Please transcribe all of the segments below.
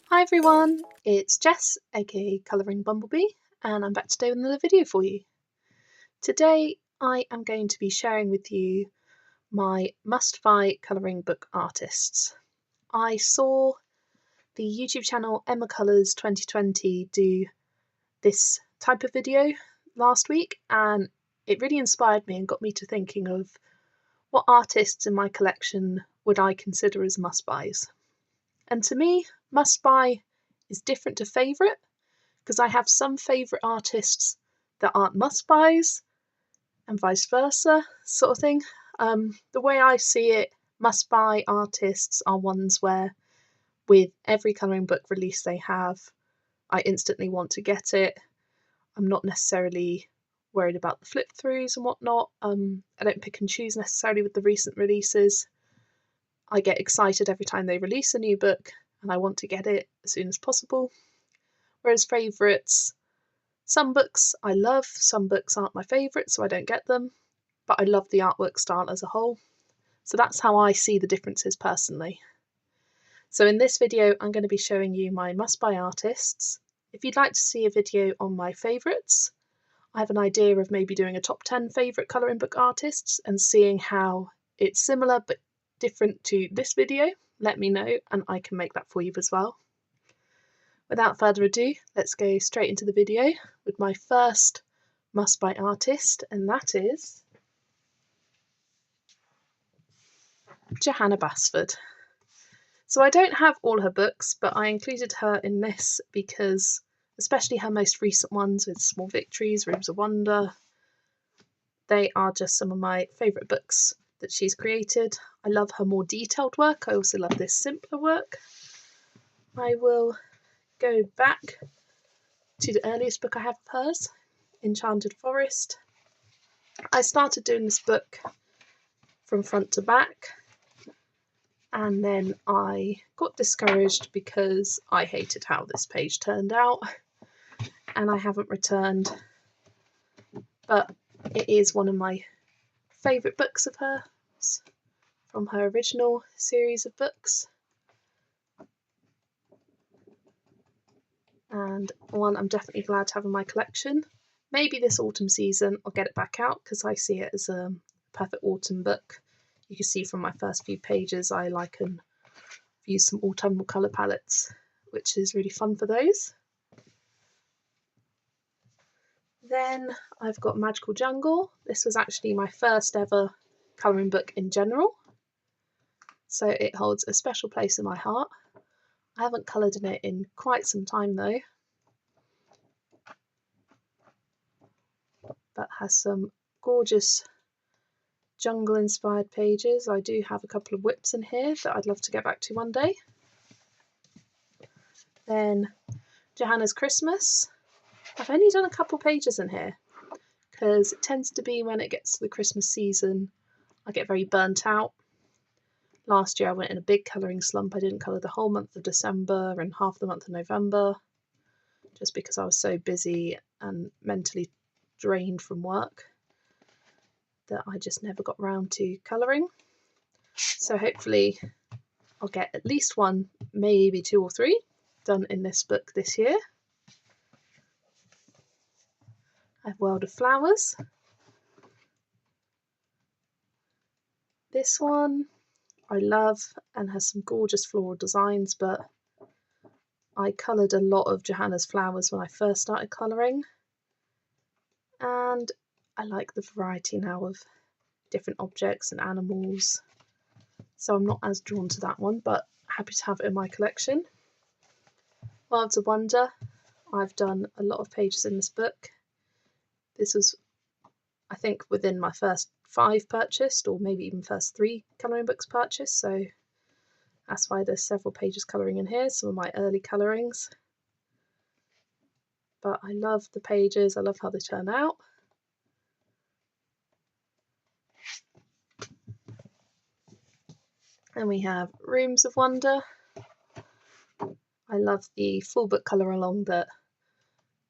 Hi everyone, it's Jess, aka Colouring Bumblebee, and I'm back today with another video for you. Today I am going to be sharing with you my must-buy colouring book artists. I saw the YouTube channel Emma Colours 2020 do this type of video last week, and it really inspired me and got me to thinking of what artists in my collection would I consider as must-buys. And to me, must-buy is different to favourite, because I have some favourite artists that aren't must-buys, and vice versa, sort of thing. The way I see it, must-buy artists are ones where, with every colouring book release they have, I instantly want to get it. I'm not necessarily worried about the flip-throughs and whatnot. I don't pick and choose necessarily with the recent releases. I get excited every time they release a new book, and I want to get it as soon as possible. Whereas favourites, some books I love, some books aren't my favourite, so I don't get them, but I love the artwork style as a whole. So that's how I see the differences personally. So in this video, I'm going to be showing you my must-buy artists. If you'd like to see a video on my favourites, I have an idea of maybe doing a top 10 favourite colouring book artists and seeing how it's similar but different to this video. Let me know and I can make that for you as well. Without further ado, let's go straight into the video with my first must-buy artist, and that is Johanna Bassford. So I don't have all her books, but I included her in this because especially her most recent ones with Small Victories, Rooms of Wonder, they are just some of my favourite books that she's created. I love her more detailed work. I also love this simpler work. I will go back to the earliest book I have of hers, Enchanted Forest. I started doing this book from front to back, and then I got discouraged because I hated how this page turned out, and I haven't returned, but it is one of my favourite books of hers from her original series of books, and one I'm definitely glad to have in my collection. Maybe this autumn season I'll get it back out because I see it as a perfect autumn book. You can see from my first few pages I like and use some autumnal colour palettes, which is really fun for those. Then I've got Magical Jungle. This was actually my first ever colouring book in general, so it holds a special place in my heart. I haven't coloured in it in quite some time though, but has some gorgeous jungle inspired pages. I do have a couple of whips in here that I'd love to get back to one day. Then Johanna's Christmas. I've only done a couple pages in here because it tends to be when it gets to the Christmas season I get very burnt out. Last year I went in a big colouring slump. I didn't colour the whole month of December and half the month of November just because I was so busy and mentally drained from work that I just never got round to colouring. So hopefully I'll get at least one, maybe two or three done in this book this year. I have World of Flowers. This one I love and has some gorgeous floral designs, but I coloured a lot of Johanna's flowers when I first started colouring, and I like the variety now of different objects and animals, so I'm not as drawn to that one, but happy to have it in my collection. Worlds of Wonder. I've done a lot of pages in this book. This was, I think, within my first 5 purchased, or maybe even first 3 colouring books purchased, so that's why there's several pages colouring in here, some of my early colourings. But I love the pages, I love how they turn out. And we have Rooms of Wonder. I love the full book colour along that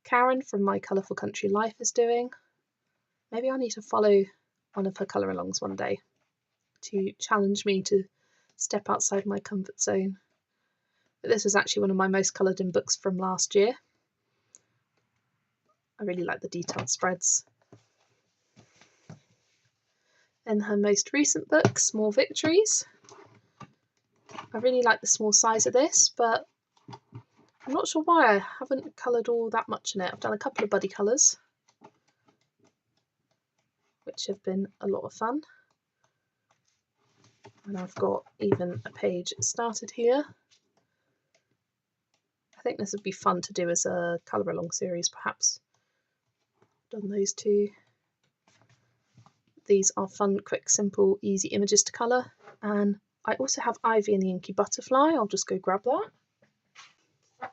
Karen from My Colourful Country Life is doing. Maybe I need to follow one of her colour-alongs one day to challenge me to step outside my comfort zone. But this was actually one of my most coloured in books from last year. I really like the detailed spreads. Then her most recent book, Small Victories. I really like the small size of this, but I'm not sure why I haven't coloured all that much in it. I've done a couple of buddy colours, which have been a lot of fun. And I've got even a page started here. I think this would be fun to do as a colour along series, perhaps. Done those two. These are fun, quick, simple, easy images to colour. And I also have Ivy and the Inky Butterfly. I'll just go grab that.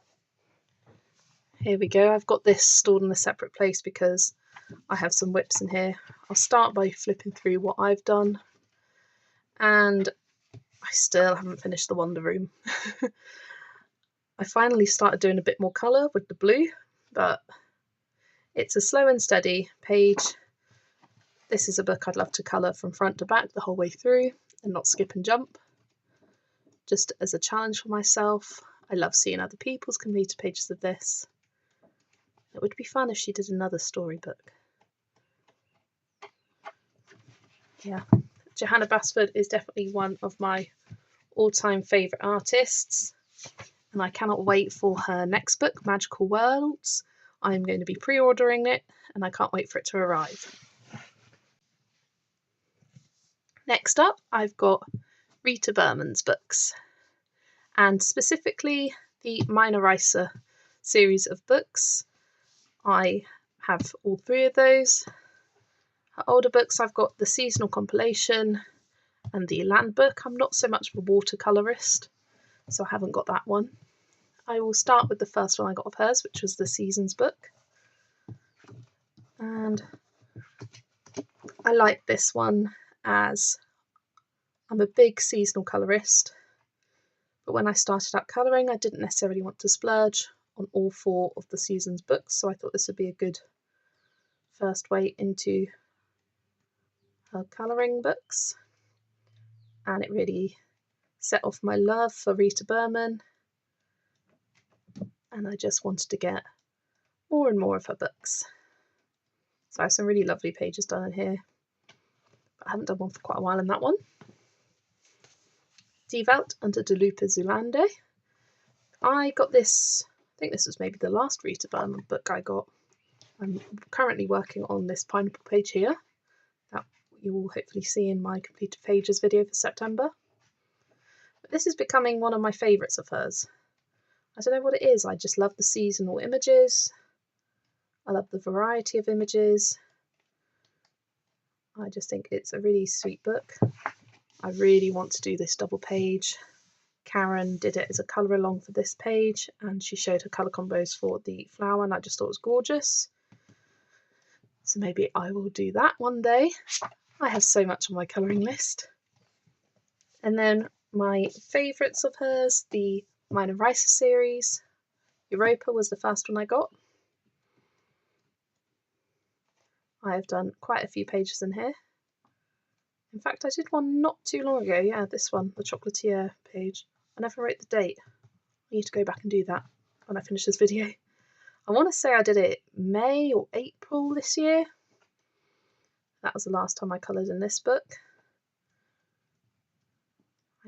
Here we go. I've got this stored in a separate place because I have some whips in here. I'll start by flipping through what I've done. And I still haven't finished the Wonder Room. I finally started doing a bit more colour with the blue, but it's a slow and steady page. This is a book I'd love to colour from front to back the whole way through and not skip and jump. Just as a challenge for myself. I love seeing other people's completed pages of this. It would be fun if she did another storybook. Yeah, Johanna Bassford is definitely one of my all-time favourite artists, and I cannot wait for her next book, Magical Worlds. I'm going to be pre-ordering it, and I can't wait for it to arrive. Next up, I've got Rita Burman's books, and specifically the Minor Risa series of books. I have all three of those. Her older books, I've got the seasonal compilation and the land book. I'm not so much of a watercolourist, so I haven't got that one. I will start with the first one I got of hers, which was the Seasons book. And I like this one as I'm a big seasonal colourist, but when I started out colouring, I didn't necessarily want to splurge on all 4 of the Seasons books, so I thought this would be a good first way into her colouring books. And it really set off my love for Rita Burman, and I just wanted to get more and more of her books. So I have some really lovely pages done in here, but I haven't done one for quite a while in that one. Die Welt unter der Lupe Zulande. I got this, I think this was maybe the last Rita Burman book I got. I'm currently working on this pineapple page here, that you will hopefully see in my completed pages video for September. But this is becoming one of my favourites of hers. I don't know what it is, I just love the seasonal images. I love the variety of images. I just think it's a really sweet book. I really want to do this double page. Karen did it as a colour along for this page, and she showed her colour combos for the flower, and I just thought it was gorgeous. So maybe I will do that one day. I have so much on my colouring list. And then my favourites of hers, the Minor Risa series. Europa was the first one I got. I have done quite a few pages in here. In fact, I did one not too long ago. Yeah, this one, the Chocolatier page. I never wrote the date. I need to go back and do that when I finish this video. I want to say I did it May or April this year. That was the last time I coloured in this book.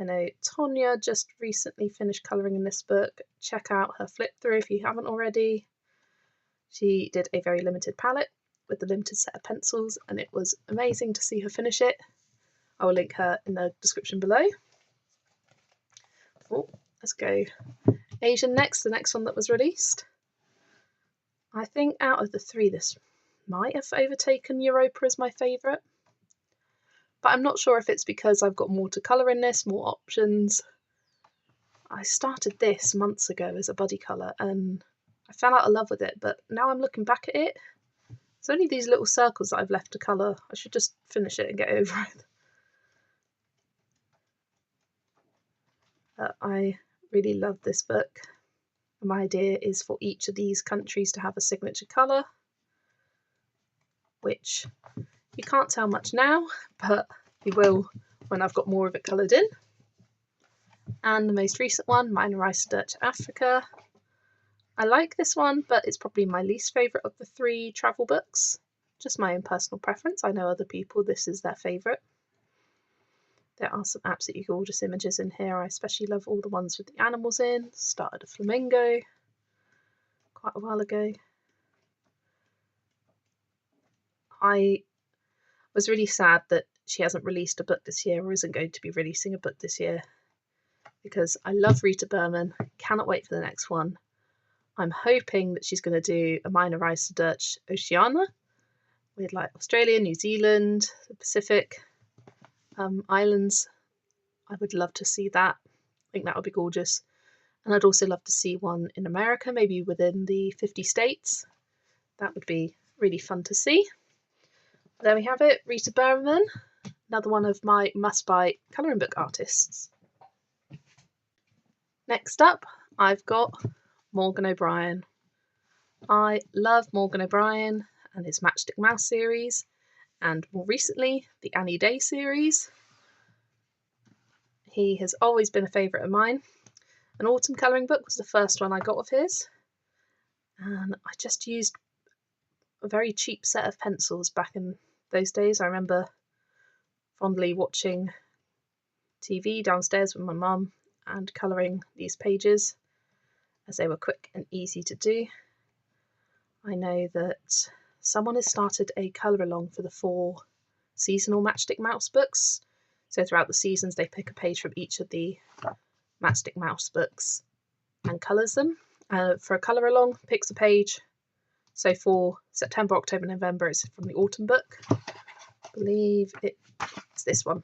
I know Tonya just recently finished colouring in this book. Check out her flip through if you haven't already. She did a very limited palette with the limited set of pencils, and it was amazing to see her finish it. I will link her in the description below. Oh, let's go Asian next, the next one that was released. I think out of the 3, this might have overtaken Europa as my favourite. But I'm not sure if it's because I've got more to colour in this, more options. I started this months ago as a buddy colour and I fell out of love with it, but now I'm looking back at it. It's only these little circles that I've left to colour. I should just finish it and get over it. I really love this book. My idea is for each of these countries to have a signature colour, which You can't tell much now, but you will when I've got more of it coloured in. And the most recent one, Minor Rice Dutch Africa. I like this one, but it's probably my least favourite of the 3 travel books. Just my own personal preference. I know other people, this is their favourite. There are some absolutely gorgeous images in here. I especially love all the ones with the animals in. Started a flamingo quite a while ago. I was really sad that she hasn't released a book this year, or isn't going to be releasing a book this year, because I love Rita Burman. Cannot wait for the next one. I'm hoping that she's going to do a Minor Rice Dutch Oceania with like Australia, New Zealand, the Pacific islands. I would love to see that. I think that would be gorgeous. And I'd also love to see one in America, maybe within the 50 states. That would be really fun to see. There we have it, Rita Burman, another one of my must-buy colouring book artists. Next up, I've got Morgan O'Brien. I love Morgan O'Brien and his Matchstick Mouse series, and more recently the Annie Day series. He has always been a favourite of mine. An autumn colouring book was the first one I got of his, and I just used a very cheap set of pencils back in those days. I remember fondly watching TV downstairs with my mum and colouring these pages, as they were quick and easy to do. I know that someone has started a colour along for the 4 seasonal Matchstick Mouse books. So throughout the seasons they pick a page from each of the Matchstick Mouse books and colours them. For a colour along, picks a page. So for September, October, November, it's from the autumn book. I believe it's this one.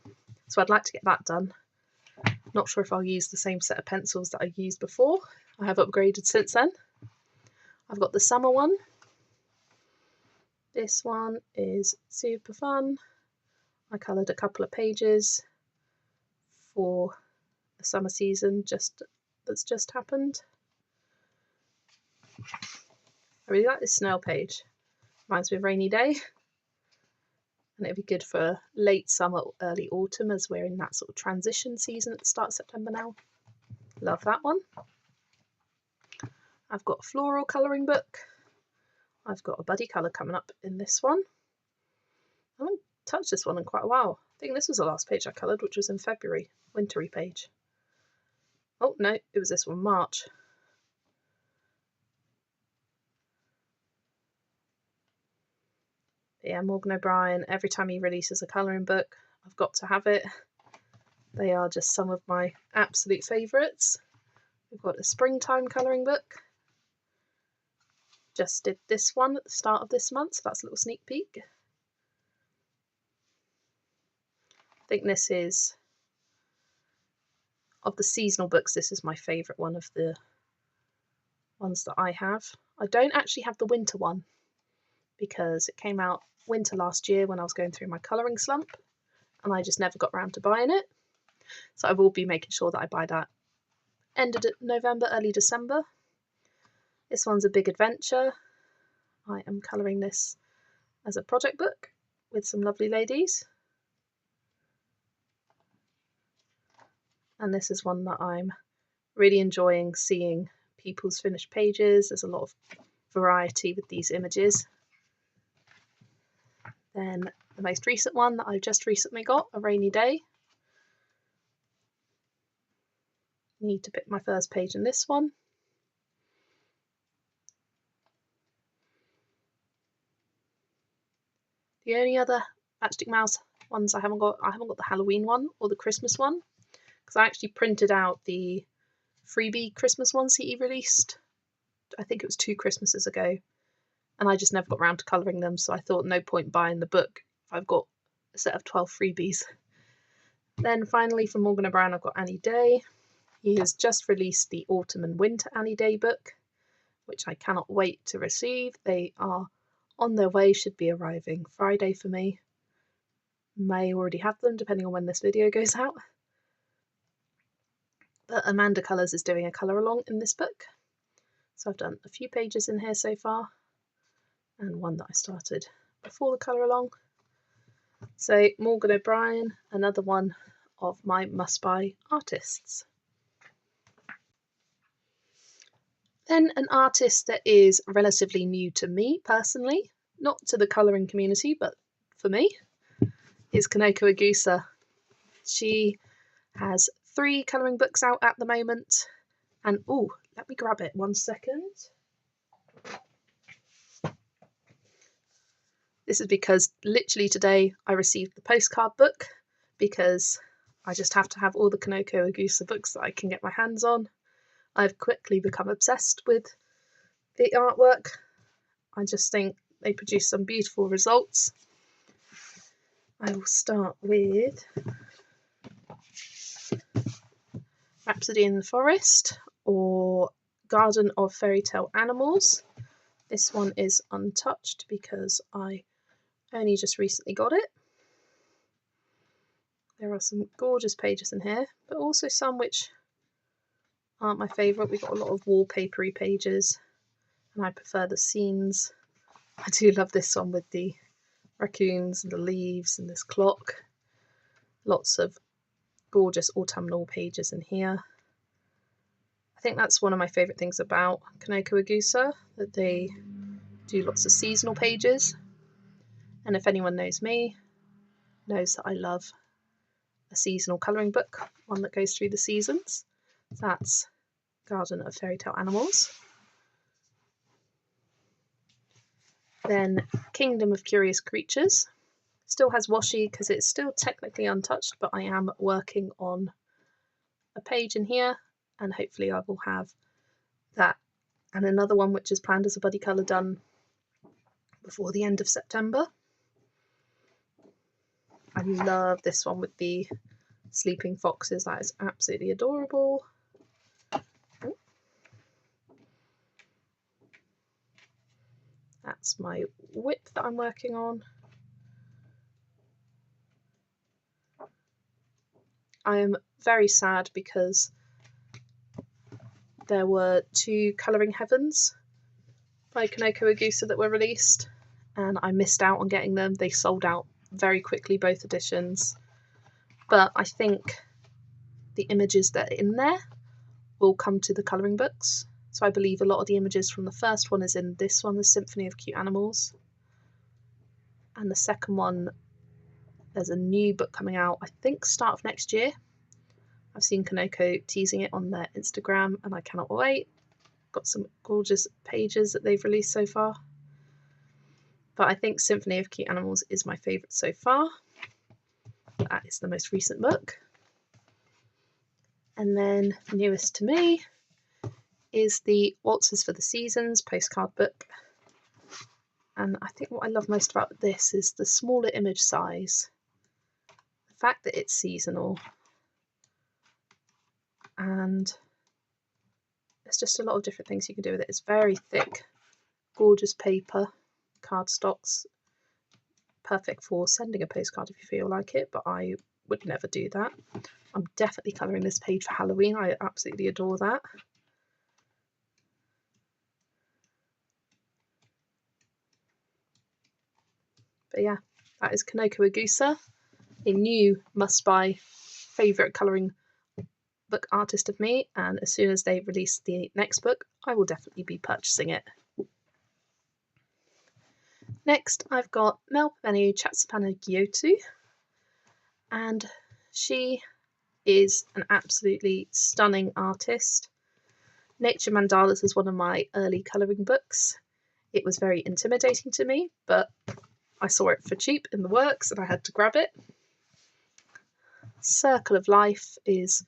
So I'd like to get that done. Not sure if I'll use the same set of pencils that I used before. I have upgraded since then. I've got the summer one. This one is super fun. I coloured a couple of pages for the summer season that's just happened. I really like this snail page. Reminds me of Rainy Day. And it'd be good for late summer or early autumn, as we're in that sort of transition season at the start of September now. Love that one. I've got a floral colouring book. I've got a buddy colour coming up in this one. I haven't touched this one in quite a while. I think this was the last page I coloured, which was in February. Wintry page. Oh no, it was this one, March. Yeah, Morgan O'Brien, every time he releases a colouring book, I've got to have it. They are just some of my absolute favourites. We've got a springtime colouring book. Just did this one at the start of this month, so that's a little sneak peek. I think this is, of the seasonal books, this is my favourite one of the ones that I have. I don't actually have the winter one, because it came out winter last year when I was going through my colouring slump, and I just never got around to buying it. So I will be making sure that I buy that end of November, early December. This one's a big adventure. I am colouring this as a project book with some lovely ladies. And this is one that I'm really enjoying seeing people's finished pages. There's a lot of variety with these images. Then the most recent one that I've just recently got, A Rainy Day. Need to pick my first page in this one. The only other Matchstick Mouse ones I haven't got the Halloween one or the Christmas one, because I actually printed out the freebie Christmas ones he released. I think it was 2 Christmases ago, and I just never got around to colouring them, so I thought no point buying the book if I've got a set of 12 freebies. Then finally from Morgan O'Brien, I've got Annie Day. He has just released the Autumn and Winter Annie Day book, which I cannot wait to receive. They are on their way, should be arriving Friday for me. May already have them, depending on when this video goes out. But Amanda Colours is doing a colour along in this book. So I've done a few pages in here so far, and one that I started before the colour along. So Morgan O'Brien, another one of my must-buy artists. Then an artist that is relatively new to me personally, not to the colouring community, but for me, is Koko Ausa. She has 3 colouring books out at the moment, and oh, let me grab it 1 second. This is because literally today I received the postcard book, because I just have to have all the Koko Ausa books that I can get my hands on. I've quickly become obsessed with the artwork. I just think they produce some beautiful results. I will start with Rhapsody in the Forest, or Garden of Fairy Tale Animals. This one is untouched because I only just recently got it. There are some gorgeous pages in here, but also some which aren't my favourite. We've got a lot of wallpapery pages, and I prefer the scenes. I do love this one with the raccoons and the leaves and this clock. Lots of gorgeous autumnal pages in here. I think that's one of my favourite things about Koko Ausa, that they do lots of seasonal pages. And if anyone knows me, knows that I love a seasonal colouring book, one that goes through the seasons. That's Garden of Fairy Tale Animals. Then Kingdom of Curious Creatures. Still has washi because it's still technically untouched, but I am working on a page in here, and hopefully I will have that and another one which is planned as a buddy colour done before the end of September. I love this one with the sleeping foxes. That is absolutely adorable. That's my whip that I'm working on. I am very sad because there were 2 Colouring Heavens by Koko Ausa that were released, and I missed out on getting them. They sold out very quickly, both editions. But I think the images that are in there will come to the colouring books. So I believe a lot of the images from the first one is in this one, the Symphony of Cute Animals. And the second one, there's a new book coming out, I think start of next year. I've seen Koko teasing it on their Instagram, and I cannot wait. Got some gorgeous pages that they've released so far. But I think Symphony of Cute Animals is my favourite so far. That is the most recent book. And then newest to me is the Waltzes for the Seasons postcard book. And I think what I love most about this is the smaller image size, the fact that it's seasonal, and there's just a lot of different things you can do with it. It's very thick, gorgeous paper, cardstocks, perfect for sending a postcard if you feel like it, but I would never do that. I'm definitely colouring this page for Halloween. I absolutely adore that. But yeah, that is Koko Ausa, a new must-buy favourite colouring book artist of me, and as soon as they release the next book, I will definitely be purchasing it. Next, I've got Melpomene Chatsapana-Gyotu, and she is an absolutely stunning artist. Nature Mandalas is one of my early colouring books. It was very intimidating to me, but I saw it for cheap in the works and I had to grab it. Circle of Life is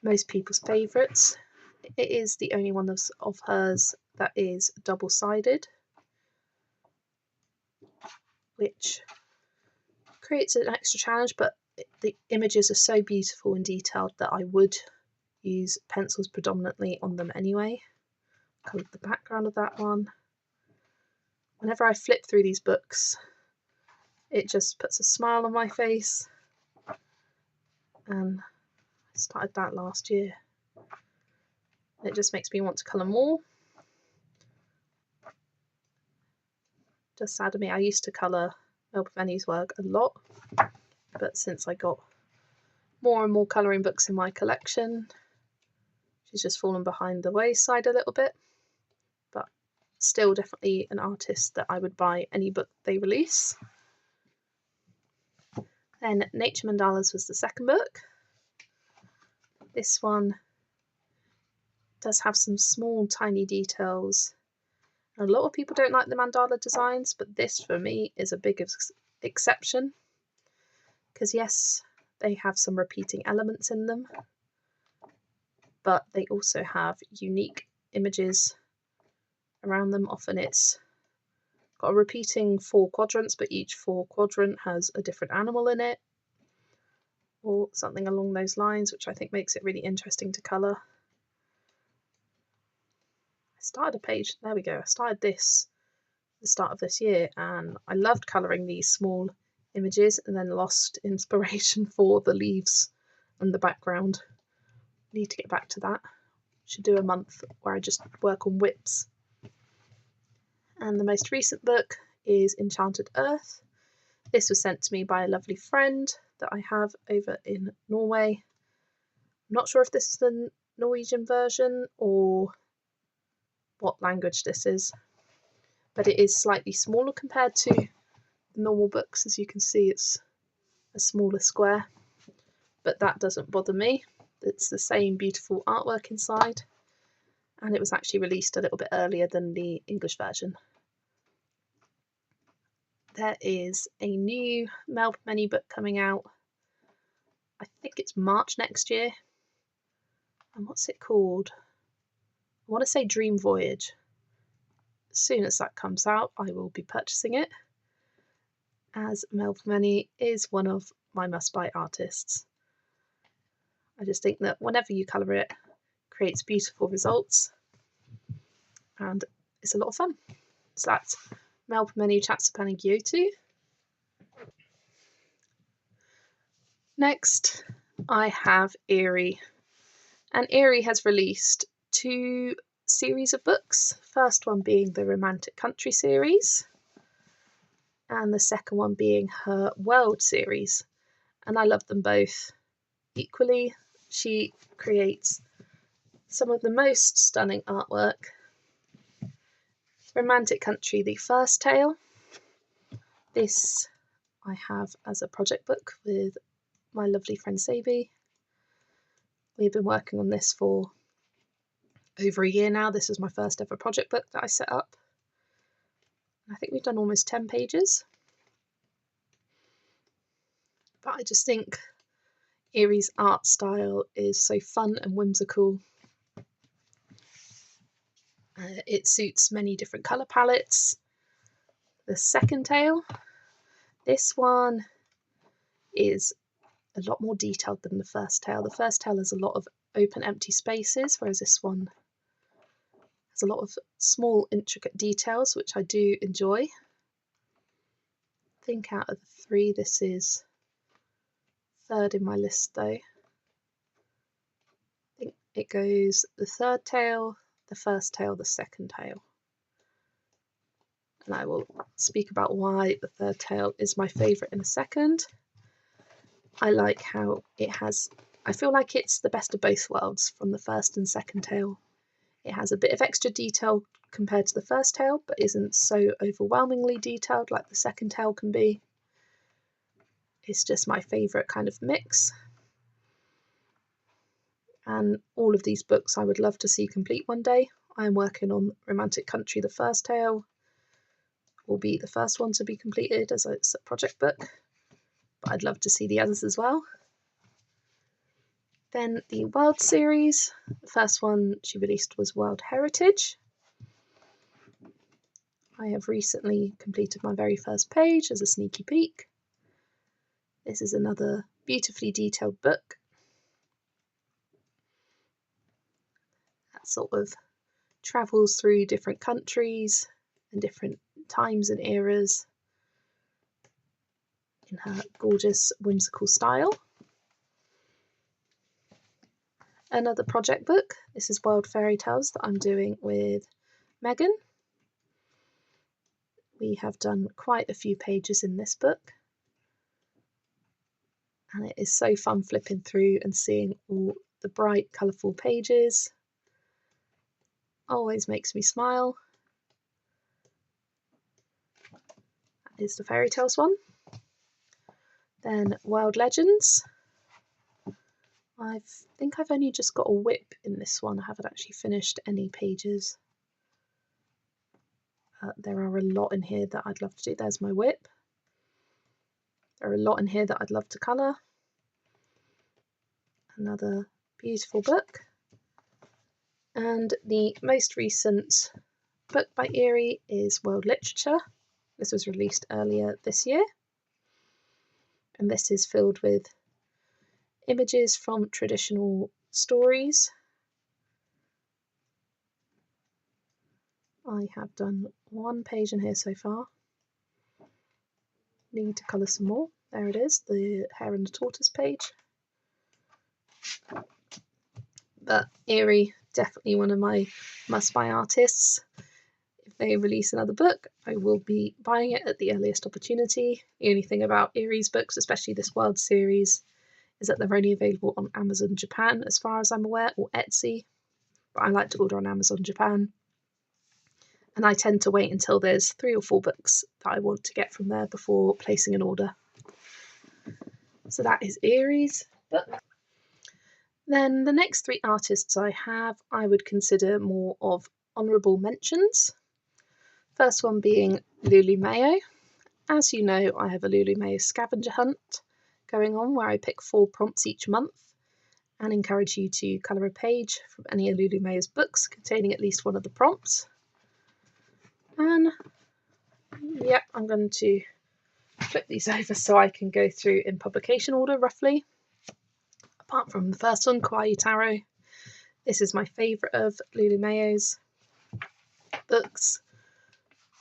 most people's favourites. It is the only one of hers that is double-sided, which creates an extra challenge, but the images are so beautiful and detailed that I would use pencils predominantly on them anyway. Coloured the background of that one. Whenever I flip through these books, it just puts a smile on my face, and I started that last year. It just makes me want to colour more. Just sad to me, I used to colour Melpomene work a lot, but since I got more and more colouring books in my collection, she's just fallen behind the wayside a little bit, but still definitely an artist that I would buy any book they release. Then Nature Mandalas was the second book. This one does have some small tiny details. A lot of people don't like the mandala designs, but this for me is a big exception, because yes, they have some repeating elements in them, but they also have unique images around them. Often it's got a repeating 4 quadrants, but each 4 quadrant has a different animal in it, or something along those lines, which I think makes it really interesting to colour. I started a page, there we go, I started this at the start of this year, and I loved colouring these small images and then lost inspiration for the leaves and the background. Need to get back to that. Should do a month where I just work on whips. And the most recent book is Enchanted Earth. This was sent to me by a lovely friend that I have over in Norway. I'm not sure if this is the Norwegian version or what language this is, but it is slightly smaller compared to the normal books. As you can see, it's a smaller square, but that doesn't bother me. It's the same beautiful artwork inside, and it was actually released a little bit earlier than the English version. There is a new Melpomene book coming out. I think it's March next year. And what's it called? I want to say Dream Voyage. As soon as that comes out, I will be purchasing it, as Melpomene is one of my must-buy artists. I just think that whenever you colour it, it creates beautiful results, and it's a lot of fun. So that's Melpomene Chatsapani Gyotu. Next, I have Aery, and Aery has released 2 series of books. First one being the Romantic Country series, and the second one being her World series, and I love them both equally. She creates some of the most stunning artwork. Romantic Country, the first tale. This I have as a project book with my lovely friend Sabi. We've been working on this for over a year now. This was my first ever project book that I set up. I think we've done almost 10 pages. But I just think Aery's art style is so fun and whimsical. It suits many different colour palettes. The second tale, this one is a lot more detailed than the first tale. The first tale has a lot of open empty spaces, whereas this one has a lot of small intricate details, which I do enjoy. I think out of the 3 this is third in my list though. I think it goes the third tale, the first tale, the second tale. And I will speak about why the third tale is my favourite in a second. I like how it has, I feel like it's the best of both worlds from the first and second tale. It has a bit of extra detail compared to the first tale, but isn't so overwhelmingly detailed like the second tale can be. It's just my favourite kind of mix. And all of these books I would love to see complete one day. I am working on Romantic Country, the first tale. Will be the first one to be completed as it's a project book, but I'd love to see the others as well. Then the World series, the first one she released was World Heritage. I have recently completed my very first page as a sneaky peek. This is another beautifully detailed book that sort of travels through different countries and different times and eras in her gorgeous whimsical style. Another project book, this is World Fairy Tales that I'm doing with Megan. We have done quite a few pages in this book, and it is so fun flipping through and seeing all the bright, colourful pages. Always makes me smile. That is the fairy tales one. Then World Legends. I think I've only just got a whip in this one. I haven't actually finished any pages. There are a lot in here that I'd love to do. There's my whip. There are a lot in here that I'd love to colour. Another beautiful book. And the most recent book by Aery is World Literature. This was released earlier this year. And this is filled with images from traditional stories. I have done one page in here so far. Need to colour some more. There it is, the Hare and the Tortoise page. But Aery, definitely one of my must-buy artists. If they release another book, I will be buying it at the earliest opportunity. The only thing about Aery's books, especially this World series, is that they're only available on Amazon Japan, as far as I'm aware, or Etsy. But I like to order on Amazon Japan. And I tend to wait until there's 3 or 4 books that I want to get from there before placing an order. So that is Aery's book. Then the next 3 artists I have, I would consider more of honourable mentions. First one being Lulu Mayo. As you know, I have a Lulu Mayo scavenger hunt going on where I pick 4 prompts each month and encourage you to colour a page from any of Lulu Mayo's books containing at least one of the prompts. And yep, I'm going to flip these over so I can go through in publication order roughly. Apart from the first one, Kawaii Tarot. This is my favourite of Lulu Mayo's books.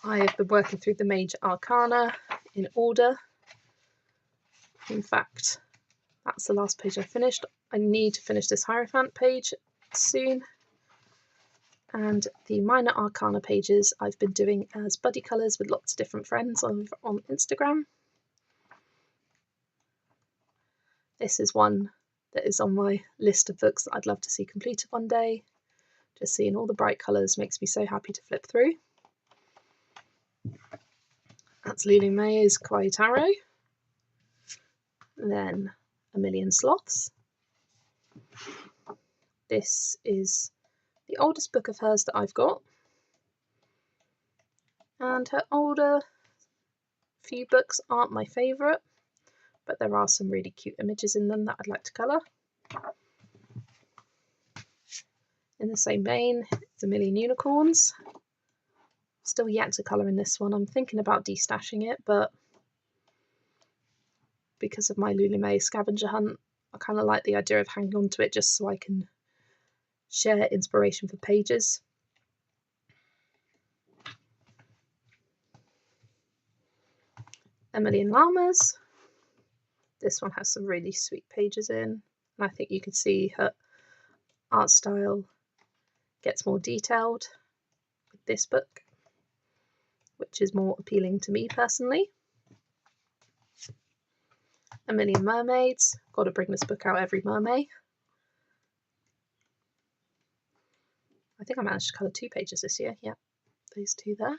I have been working through the major arcana in order. In fact, that's the last page I finished. I need to finish this Hierophant page soon. And the minor arcana pages I've been doing as buddy colours with lots of different friends on Instagram. This is one that is on my list of books that I'd love to see completed one day. Just seeing all the bright colours makes me so happy to flip through. That's Lulu Mayo's Kawaii Tarot. Then A Million Sloths. This is the oldest book of hers that I've got. And her older few books aren't my favourite, but there are some really cute images in them that I'd like to colour. In the same vein, it's A Million Unicorns. Still yet to colour in this one. I'm thinking about destashing it, but because of my Lulu Mayo scavenger hunt, I kind of like the idea of hanging on to it just so I can share inspiration for pages. A Million Llamas. This one has some really sweet pages in, and I think you can see her art style gets more detailed with this book, which is more appealing to me personally. A Million Mermaids. Got to bring this book out every mermaid. I think I managed to colour 2 pages this year. Yeah, those 2 there.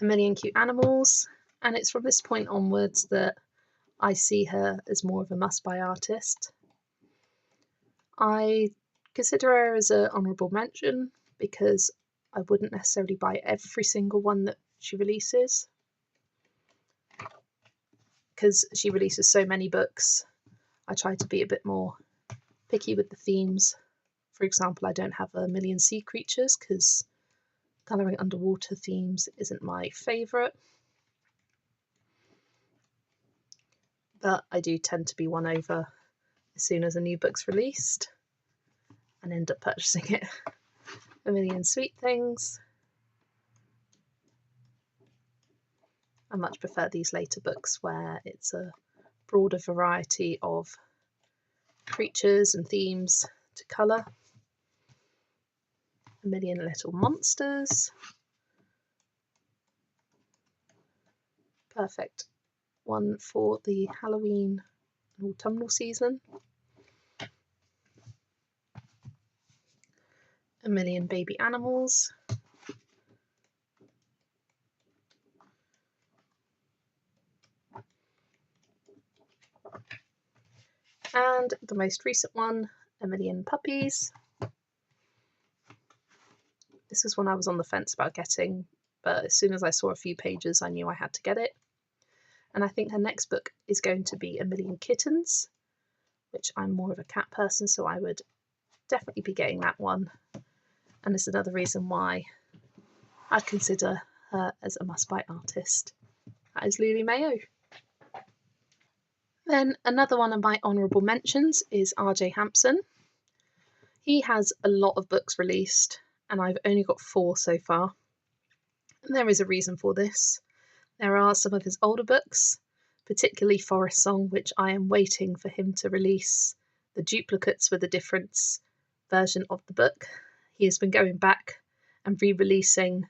A Million Cute Animals. And it's from this point onwards that I see her as more of a must-buy artist. I consider her as an honourable mention because I wouldn't necessarily buy every single one that she releases, because she releases so many books. I try to be a bit more picky with the themes. For example, I don't have A Million Sea Creatures because colouring underwater themes isn't my favourite. But I do tend to be won over as soon as a new book's released and end up purchasing it. A Million Sweet Things. I much prefer these later books where it's a broader variety of creatures and themes to colour. A Million Little Monsters. Perfect one for the Halloween and autumnal season. A Million Baby Animals. And the most recent one, A Million Puppies. This is one I was on the fence about getting, but as soon as I saw a few pages, I knew I had to get it. And I think her next book is going to be A Million Kittens, which I'm more of a cat person, so I would definitely be getting that one. And it's another reason why I'd consider her as a must-buy artist. That is Lulu Mayo. Then another one of my honourable mentions is RJHP. He has a lot of books released, and I've only got 4 so far. And there is a reason for this. There are some of his older books, particularly Forest Song, which I am waiting for him to release the duplicates with a difference version of the book. He has been going back and re-releasing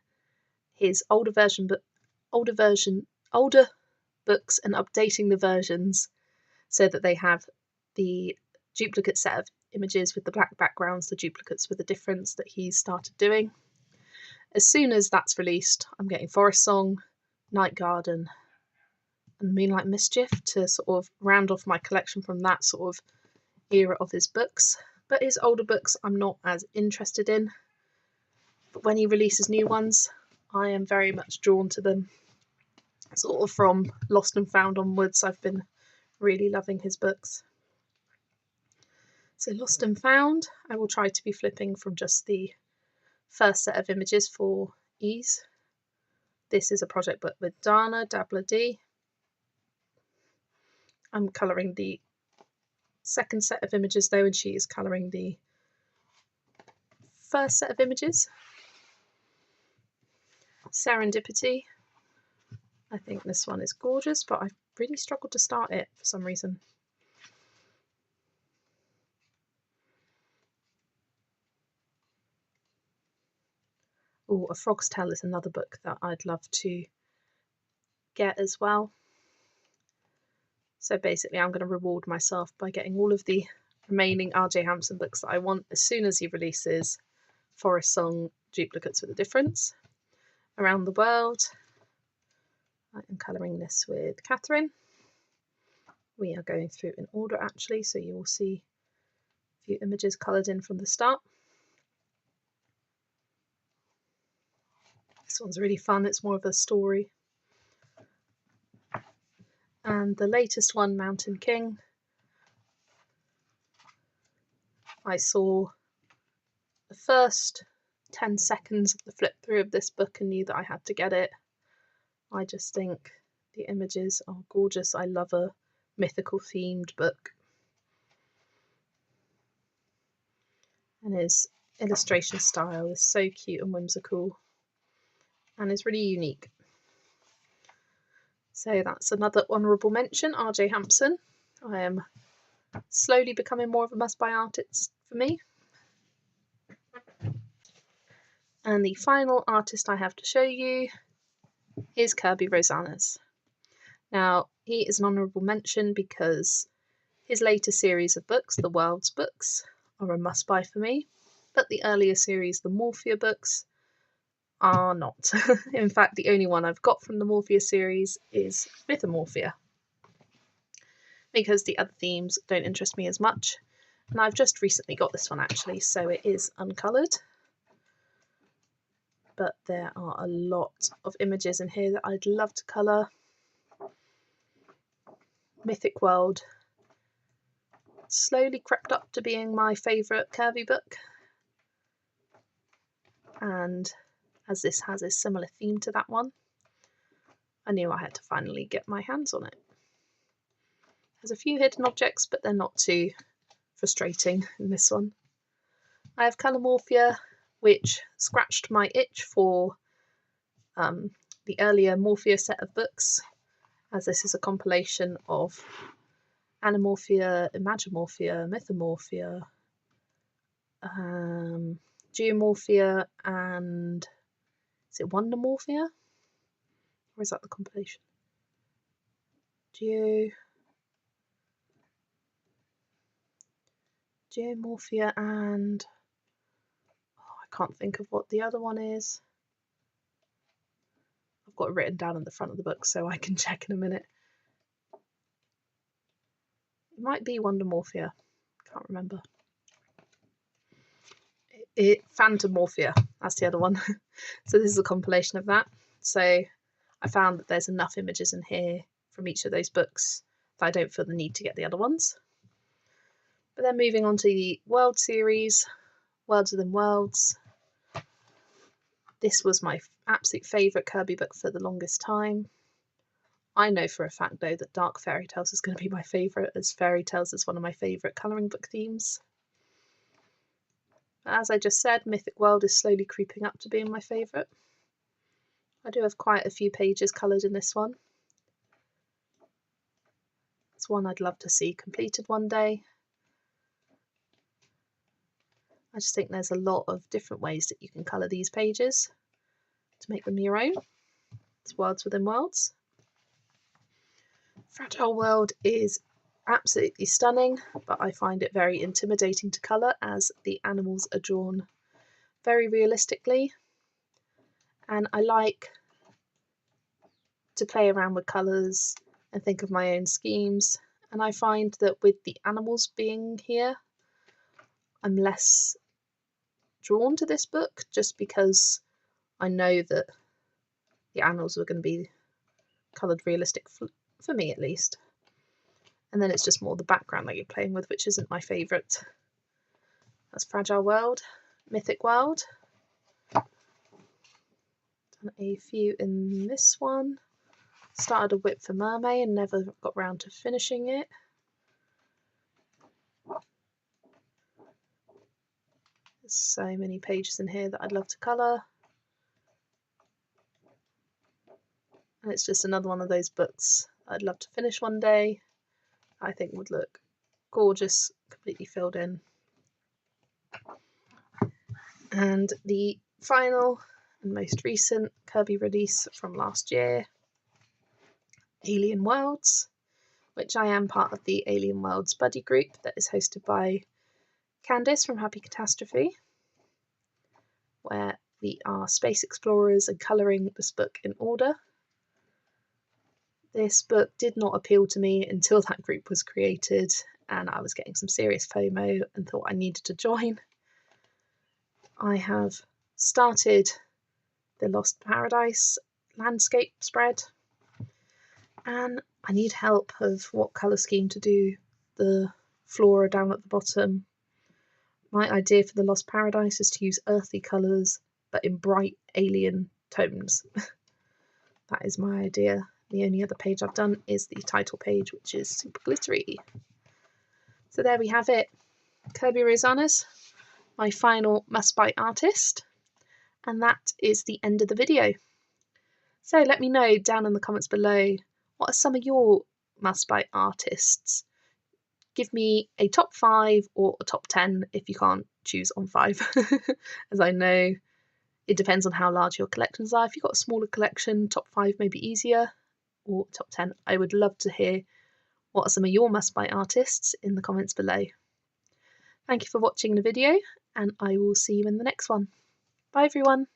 his older books and updating the versions so that they have the duplicate set of images with the black backgrounds, the duplicates with the difference that he's started doing. As soon as that's released, I'm getting Forest Song, Night Garden and Moonlight Mischief to sort of round off my collection from that sort of era of his books. But his older books I'm not as interested in. But when he releases new ones, I am very much drawn to them. Sort of from Lost and Found onwards, I've been really loving his books. So Lost and Found, I will try to be flipping from just the first set of images for ease. This is a project book with Dana Dabbler D. I'm colouring the second set of images though, and she is colouring the first set of images. Serendipity. I think this one is gorgeous, but I've really struggled to start it for some reason. Oh, A Frog's Tale is another book that I'd love to get as well. So basically I'm going to reward myself by getting all of the remaining RJHP books that I want as soon as he releases Forest Song duplicates with a difference. Around the World. I am colouring this with Catherine. We are going through in order actually, so you will see a few images coloured in from the start. This one's really fun, it's more of a story. And the latest one, Mountain King. I saw the first 10 seconds of the flip through of this book and knew that I had to get it. I just think the images are gorgeous. I love a mythical themed book. And his illustration style is so cute and whimsical and is really unique. So that's another honourable mention, RJHP. I am slowly becoming more of a must-buy artist for me. And the final artist I have to show you is Kirby Rosanas. Now, he is an honourable mention because his later series of books, the World's books, are a must-buy for me, but the earlier series, the Morphia books, are not. In fact, the only one I've got from the Morphia series is Mythomorphia, because the other themes don't interest me as much. And I've just recently got this one actually, so it is uncoloured. But there are a lot of images in here that I'd love to colour. Mythic World slowly crept up to being my favourite Kirby book. And as this has a similar theme to that one, I knew I had to finally get my hands on it. There's a few hidden objects, but they're not too frustrating in this one. I have Colourmorphia, which scratched my itch for the earlier Morphia set of books, as this is a compilation of Animorphia, Imagimorphia, Mythomorphia, Geomorphia, and is it Wondermorphia? Or is that the compilation? Geomorphia and I can't think of what the other one is. I've got it written down in the front of the book so I can check in a minute. It might be Wondermorphia. Can't remember. Phantomorphia, that's the other one. So this is a compilation of that. So I found that there's enough images in here from each of those books that I don't feel the need to get the other ones. But then moving on to the World series, Worlds Within Worlds. This was my absolute favourite Kirby book for the longest time. I know for a fact though that Dark Fairy Tales is going to be my favourite, as Fairy Tales is one of my favourite colouring book themes. As I just said, Mythic World is slowly creeping up to being my favourite. I do have quite a few pages coloured in this one. It's one I'd love to see completed one day. I just think there's a lot of different ways that you can colour these pages to make them your own. It's Worlds Within Worlds. Fragile World is absolutely stunning, but I find it very intimidating to colour as the animals are drawn very realistically, and I like to play around with colours and think of my own schemes, and I find that with the animals being here I'm less drawn to this book just because I know that the animals are going to be coloured realistic for me at least. And then it's just more the background that you're playing with, which isn't my favourite. That's Fragile World. Mythic World. Done a few in this one. Started a whip for Mermaid and never got round to finishing it. There's so many pages in here that I'd love to colour. And it's just another one of those books I'd love to finish one day. I think would look gorgeous, completely filled in. And the final and most recent Kirby release from last year, Alien Worlds, which I am part of the Alien Worlds buddy group that is hosted by Candice from Happy Catastrophe, where we are space explorers and colouring this book in order. This book did not appeal to me until that group was created and I was getting some serious FOMO and thought I needed to join. I have started the Lost Paradise landscape spread and I need help of what colour scheme to do the flora down at the bottom. My idea for the Lost Paradise is to use earthy colours but in bright alien tones. That is my idea. The only other page I've done is the title page, which is super glittery. So there we have it. Kirby Rosanas, my final must-buy artist. And that is the end of the video. So let me know down in the comments below, what are some of your must-buy artists? Give me a top 5 or a top 10 if you can't choose on 5. As I know, it depends on how large your collections are. If you've got a smaller collection, top 5 may be easier, or top 10. I would love to hear what are some of your must-buy artists in the comments below. Thank you for watching the video, and I will see you in the next one. Bye everyone!